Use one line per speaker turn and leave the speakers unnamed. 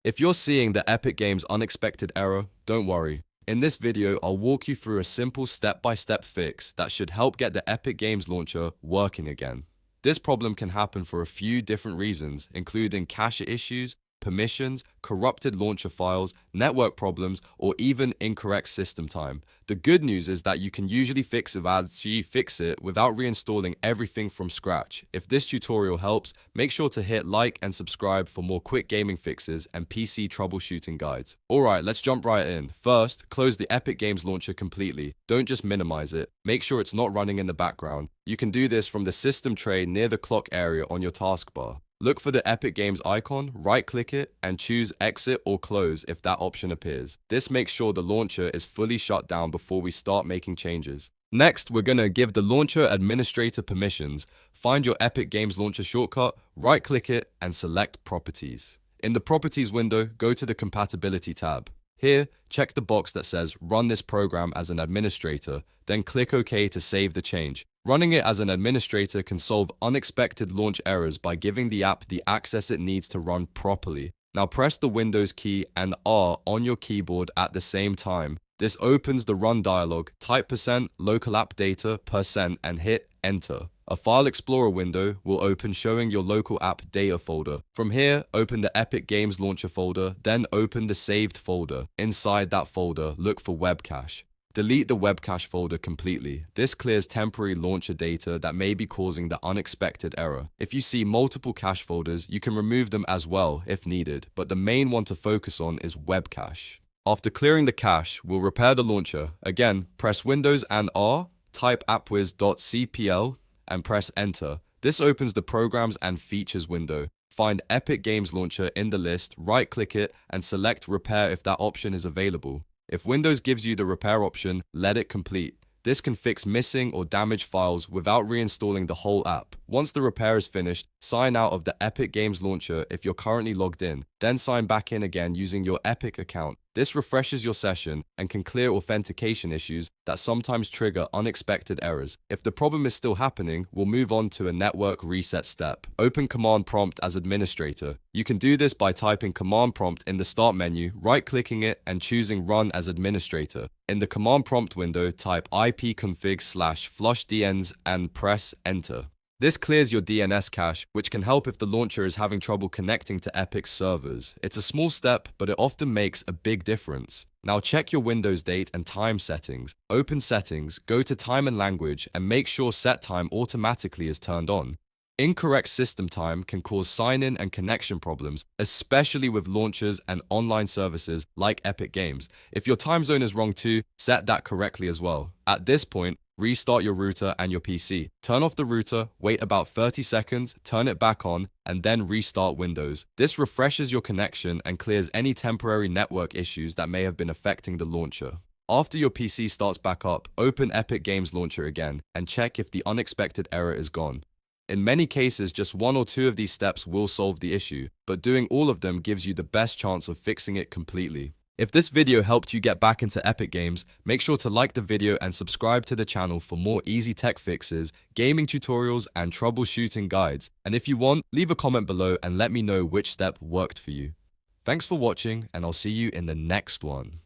If you're seeing the Epic Games unexpected error, don't worry. In this video, I'll walk you through a simple step-by-step fix that should help get the Epic Games launcher working again. This problem can happen for a few different reasons, including cache issues, permissions, corrupted launcher files, network problems, or even incorrect system time. The good news is that you can usually fix it without reinstalling everything from scratch. If this tutorial helps, make sure to hit like and subscribe for more quick gaming fixes and PC troubleshooting guides. Alright, let's jump right in. First, close the Epic Games launcher completely. Don't just minimize it. Make sure it's not running in the background. You can do this from the system tray near the clock area on your taskbar. Look for the Epic Games icon, right-click it, and choose Exit or Close if that option appears. This makes sure the launcher is fully shut down before we start making changes. Next, we're going to give the launcher administrator permissions. Find your Epic Games launcher shortcut, right-click it, and select Properties. In the Properties window, go to the Compatibility tab. Here, check the box that says Run this program as an administrator, then click OK to save the change. Running it as an administrator can solve unexpected launch errors by giving the app the access it needs to run properly. Now press the Windows key and R on your keyboard at the same time. This opens the Run dialog, type %local app data % and hit Enter. A File Explorer window will open showing your local app data folder. From here, open the Epic Games Launcher folder, then open the saved folder. Inside that folder, look for Webcache. Delete the Webcache folder completely. This clears temporary launcher data that may be causing the unexpected error. If you see multiple cache folders, you can remove them as well if needed, but the main one to focus on is Webcache. After clearing the cache, we'll repair the launcher. Again, press Windows and R, type appwiz.cpl, and press Enter. This opens the Programs and Features window. Find Epic Games Launcher in the list, right-click it, and select Repair if that option is available. If Windows gives you the repair option, let it complete. This can fix missing or damaged files without reinstalling the whole app. Once the repair is finished, sign out of the Epic Games Launcher if you're currently logged in, then sign back in again using your Epic account. This refreshes your session and can clear authentication issues that sometimes trigger unexpected errors. If the problem is still happening, we'll move on to a network reset step. Open Command Prompt as administrator. You can do this by typing Command Prompt in the Start menu, right-clicking it, and choosing Run as administrator. In the Command Prompt window, type ipconfig/flushdns and press Enter. This clears your DNS cache, which can help if the launcher is having trouble connecting to Epic's servers. It's a small step, but it often makes a big difference. Now check your Windows date and time settings. Open Settings, go to Time and Language, and make sure Set Time automatically is turned on. Incorrect system time can cause sign-in and connection problems, especially with launchers and online services like Epic Games. If your time zone is wrong too, set that correctly as well. At this point, restart your router and your PC. Turn off the router, wait about 30 seconds, turn it back on, and then restart Windows. This refreshes your connection and clears any temporary network issues that may have been affecting the launcher. After your PC starts back up, open Epic Games Launcher again and check if the unexpected error is gone. In many cases, just one or two of these steps will solve the issue, but doing all of them gives you the best chance of fixing it completely. If this video helped you get back into Epic Games, make sure to like the video and subscribe to the channel for more easy tech fixes, gaming tutorials, and troubleshooting guides. And if you want, leave a comment below and let me know which step worked for you. Thanks for watching, and I'll see you in the next one.